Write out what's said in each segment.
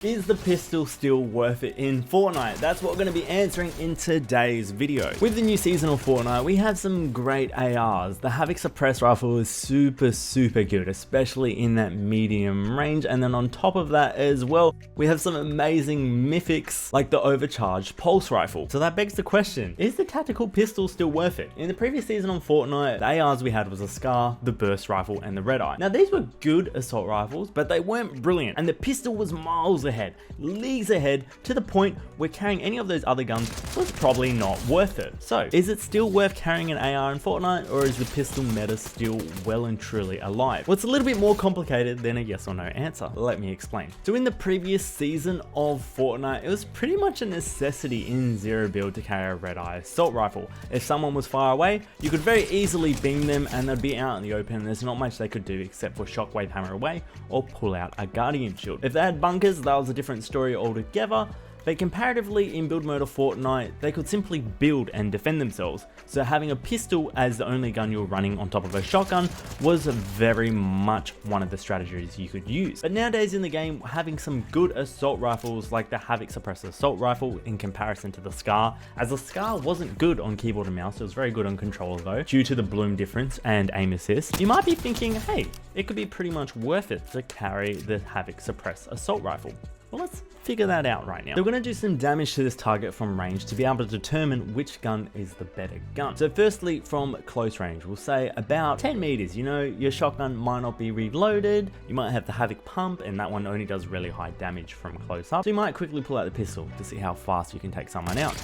Is the pistol still worth it in Fortnite? That's what we're going to be answering in today's video. With the new season of Fortnite, we have some great ARs. The Havoc Suppress Rifle is super good, especially in that medium range. And then on top of that as well, we have some amazing mythics like the Overcharged Pulse Rifle. So that begs the question, is the tactical pistol still worth it? In the previous season on Fortnite, the ARs we had was the Scar, the Burst Rifle, and the Red Eye. Now these were good assault rifles, but they weren't brilliant. And the pistol was miles ahead, leagues ahead, to the point where carrying any of those other guns was probably not worth it. So is it still worth carrying an AR in Fortnite, or is the pistol meta still well and truly alive? Well, it's a little bit more complicated than a yes or no answer. Let me explain. So in the previous season of Fortnite, it was pretty much a necessity in zero build to carry a Red Eye assault rifle. If someone was far away, you could very easily beam them and they'd be out in the open. There's not much they could do except for shockwave hammer away or pull out a guardian shield. If they had bunkers, that was a different story altogether, but comparatively in build mode of Fortnite, they could simply build and defend themselves. So having a pistol as the only gun you're running on top of a shotgun was very much one of the strategies you could use. But nowadays in the game, having some good assault rifles like the Havoc Suppressor Assault Rifle in comparison to the Scar, as the Scar wasn't good on keyboard and mouse, it was very good on controller though, due to the bloom difference and aim assist, you might be thinking, hey, it could be pretty much worth it to carry the Havoc Suppress Assault Rifle. Well, let's figure that out right now. So we're going to do some damage to this target from range to be able to determine which gun is the better gun. So firstly, from close range, we'll say about 10 meters. You know, your shotgun might not be reloaded. You might have the Havoc pump, and that one only does really high damage from close up. So you might quickly pull out the pistol to see how fast you can take someone out.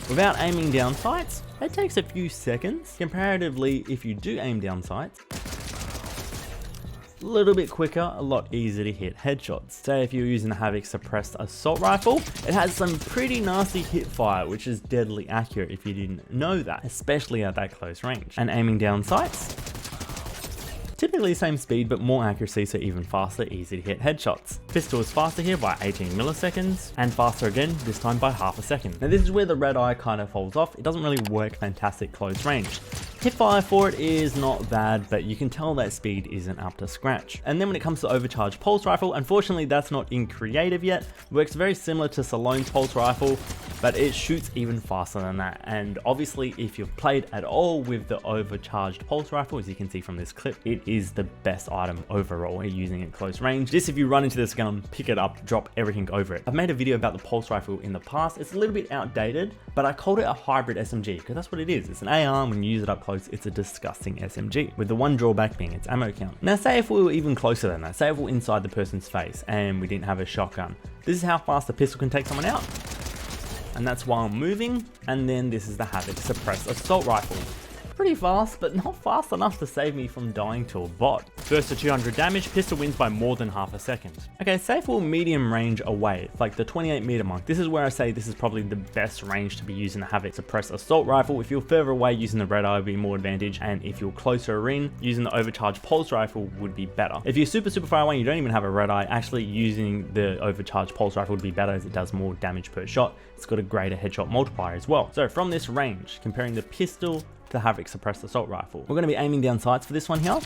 Without aiming down sights, it takes a few seconds. Comparatively, if you do aim down sights, a little bit quicker, a lot easier to hit headshots. Say if you're using the Havoc Suppressed Assault Rifle, it has some pretty nasty hip fire, which is deadly accurate if you didn't know that, especially at that close range. And aiming down sights, typically same speed, but more accuracy, so even faster, easy to hit headshots. Pistol is faster here by 18 milliseconds, and faster again, this time by half a second. Now this is where the Red Eye kind of falls off. It doesn't really work fantastic close range. Hipfire for it is not bad, but you can tell that speed isn't up to scratch. And then when it comes to Overcharged Pulse Rifle, unfortunately that's not in creative yet. Works very similar to Salone's Pulse Rifle, but it shoots even faster than that. And obviously if you've played at all with the Overcharged Pulse Rifle, as you can see from this clip, it is the best item overall using it close range. Just if you run into this gun, pick it up, drop everything over it. I've made a video about the Pulse Rifle in the past. It's a little bit outdated, but I called it a hybrid SMG because that's what it is. It's an AR, when you use it up close, it's a disgusting SMG, with the one drawback being its ammo count. Now say if we were even closer than that, say if we're inside the person's face and we didn't have a shotgun, this is how fast the pistol can take someone out. And that's while moving. And then this is the Havoc Suppressed Assault Rifle. Pretty fast, but not fast enough to save me from dying to a bot. First to 200 damage, pistol wins by more than half a second. Okay, say if we're medium range away, like the 28 meter mark, this is where I say this is probably the best range to be using the Havoc Suppressed Assault Rifle. If you're further away, using the Red Eye would be more advantage, and if you're closer in, using the Overcharged Pulse Rifle would be better. If you're super far away and you don't even have a Red Eye, actually using the Overcharged Pulse Rifle would be better, as it does more damage per shot. It's got a greater headshot multiplier as well. So from this range, comparing the pistol to the Havoc Suppressed Assault Rifle, we're going to be aiming down sights for this one here.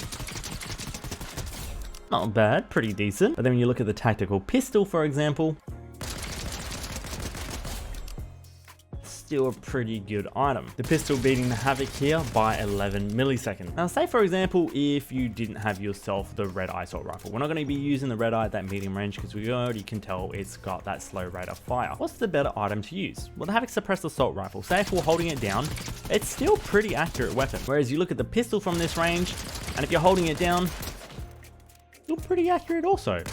Not bad, pretty decent. But then when you look at the tactical pistol, for example, still a pretty good item. The pistol beating the Havoc here by 11 milliseconds. Now say for example, if you didn't have yourself the Red Eye Assault Rifle, we're not going to be using the Red Eye at that medium range because we already can tell it's got that slow rate of fire. What's the better item to use? Well, the Havoc Suppressed Assault Rifle, say if we're holding it down, it's still pretty accurate weapon. Whereas you look at the pistol from this range, and if you're holding it down, still pretty accurate also.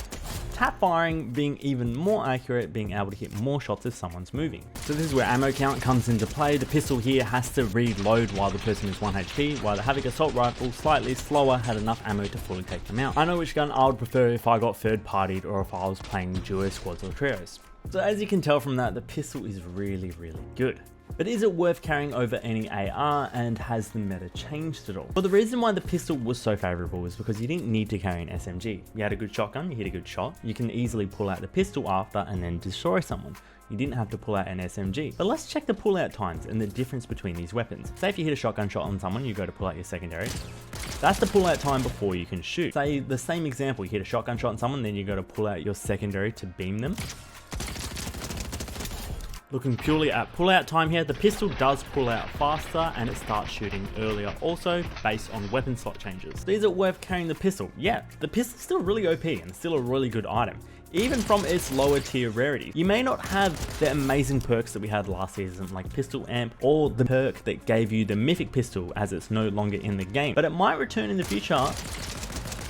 Tap firing being even more accurate, being able to hit more shots if someone's moving. So this is where ammo count comes into play. The pistol here has to reload while the person is 1 HP, while the Havoc Assault Rifle, slightly slower, had enough ammo to fully take them out. I know which gun I would prefer if I got third partied or if I was playing duo squads or trios. So as you can tell from that, the pistol is really good. But is it worth carrying over any AR, and has the meta changed at all? Well, the reason why the pistol was so favorable is because you didn't need to carry an SMG. You had a good shotgun, you hit a good shot, you can easily pull out the pistol after and then destroy someone. You didn't have to pull out an SMG. But let's check the pullout times and the difference between these weapons. Say if you hit a shotgun shot on someone, you go to pull out your secondary. That's the pull out time before you can shoot. Say the same example, you hit a shotgun shot on someone, then you got to pull out your secondary to beam them. Looking purely at pull-out time here, the pistol does pull out faster and it starts shooting earlier, also based on weapon slot changes. So is it worth carrying the pistol? Yeah, the pistol's still really OP and still a really good item, even from its lower tier rarity. You may not have the amazing perks that we had last season, like Pistol Amp, or the perk that gave you the Mythic Pistol as it's no longer in the game, but it might return in the future.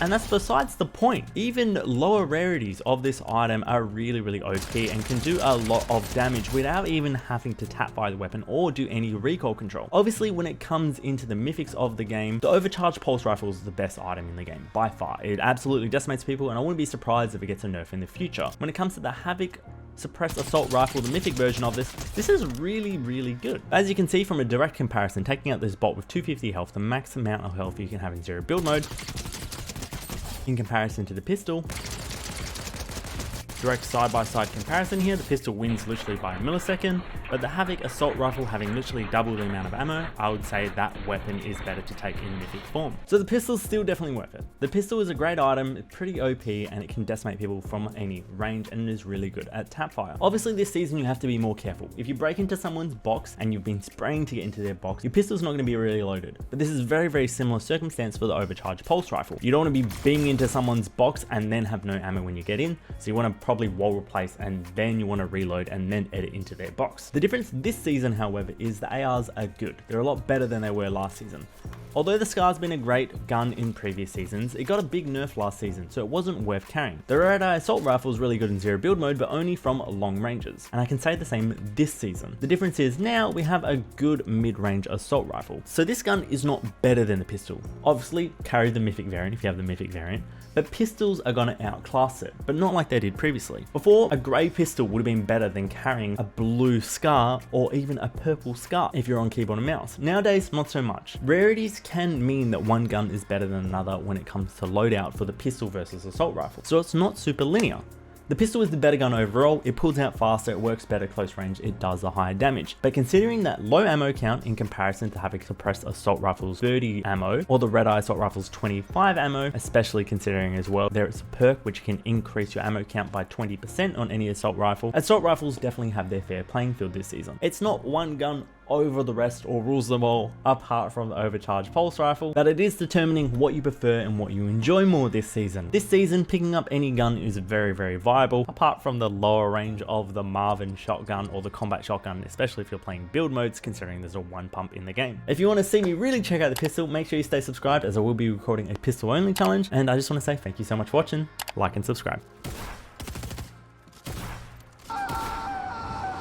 And that's besides the point. Even lower rarities of this item are really OP and can do a lot of damage without even having to tap fire the weapon or do any recoil control. Obviously, when it comes into the mythics of the game, the overcharged pulse rifle is the best item in the game by far. It absolutely decimates people, and I wouldn't be surprised if it gets a nerf in the future. When it comes to the Havoc suppressed assault rifle, the mythic version of this is really good. As you can see from a direct comparison, taking out this bot with 250 health, the max amount of health you can have in zero build mode, in comparison to the pistol. Direct side-by-side comparison here, the pistol wins literally by a millisecond, but the Havoc assault rifle having literally double the amount of ammo, I would say that weapon is better to take in mythic form. So the pistol's still definitely worth it. The pistol is a great item, it's pretty OP, and it can decimate people from any range, and it is really good at tap fire. Obviously this season you have to be more careful. If you break into someone's box and you've been spraying to get into their box, your pistol's not going to be really loaded. But this is very similar circumstance for the overcharged pulse rifle. You don't want to be beaming into someone's box and then have no ammo when you get in, so you want to probably wall replace and then you want to reload and then edit into their box. The difference this season, however, is the ARs are good. They're a lot better than they were last season. Although the Scar's been a great gun in previous seasons, it got a big nerf last season, so it wasn't worth carrying. The Royale I assault rifle is really good in zero build mode, but only from long ranges. And I can say the same this season. The difference is now we have a good mid-range assault rifle. So this gun is not better than the pistol. Obviously, carry the mythic variant if you have the mythic variant, but pistols are gonna outclass it, but not like they did previously. Before, a grey pistol would have been better than carrying a blue Scar or even a purple Scar if you're on keyboard and mouse. Nowadays, not so much. Rarities can mean that one gun is better than another when it comes to loadout for the pistol versus assault rifle, so it's not super linear. The pistol is the better gun overall, it pulls out faster, it works better close range, it does the higher damage. But considering that low ammo count in comparison to having suppressed assault rifles 30 ammo, or the red eye assault rifles 25 ammo, especially considering as well there is a perk which can increase your ammo count by 20% on any assault rifle, assault rifles definitely have their fair playing field this season. It's not one gun over the rest or rules them all apart from the overcharged pulse rifle, but it is determining what you prefer and what you enjoy more this season. This season, picking up any gun is very viable, apart from the lower range of the Marvin shotgun or the combat shotgun, especially if you're playing build modes, considering there's a one pump in the game. If you want to see me really check out the pistol, make sure you stay subscribed, as I will be recording a pistol only challenge, and I just want to say thank you so much for watching, like and subscribe.